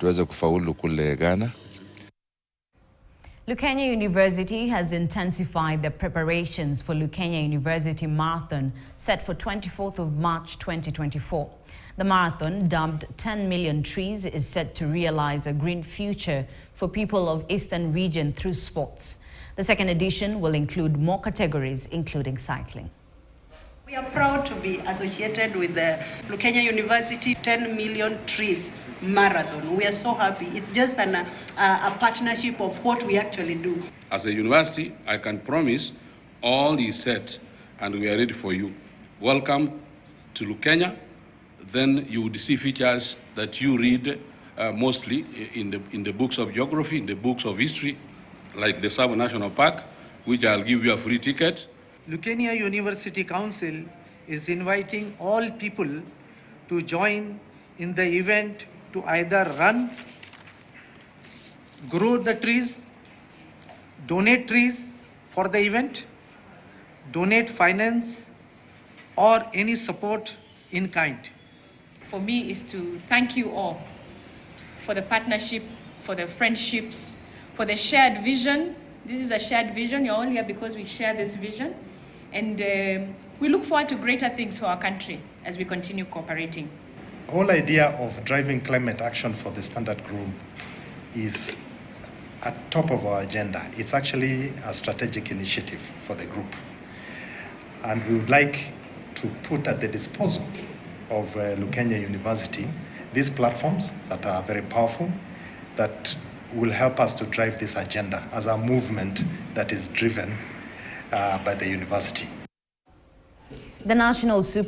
tuweze kufaulu kule Ghana. Lukenya University has intensified the preparations for Lukenya University Marathon set for 24th of March 2024. The marathon, dubbed 10 Million Trees, is set to realize a green future for people of Eastern region through sports. The second edition will include more categories, including cycling. We are proud to be associated with the Lukenya University 10 Million Trees Marathon. We are so happy. It's just a partnership of what we actually do. As a university, I can promise all is set and we are ready for you. Welcome to Lukenya. Then you would see features that you read mostly in the books of geography, in the books of history, like the Savo National Park, which I'll give you a free ticket. Lukenya University Council is inviting all people to join in the event to either run, grow the trees, donate trees for the event, donate finance, or any support in kind. For me is to thank you all for the partnership, for the friendships, for the shared vision. This is a shared vision. You're all here because we share this vision. And we look forward to greater things for our country as we continue cooperating. The whole idea of driving climate action for the Standard Group is at top of our agenda. It's actually a strategic initiative for the group. And we would like to put at the disposal of Lukenya University these platforms that are very powerful, that will help us to drive this agenda as a movement that is driven by the university. The National Super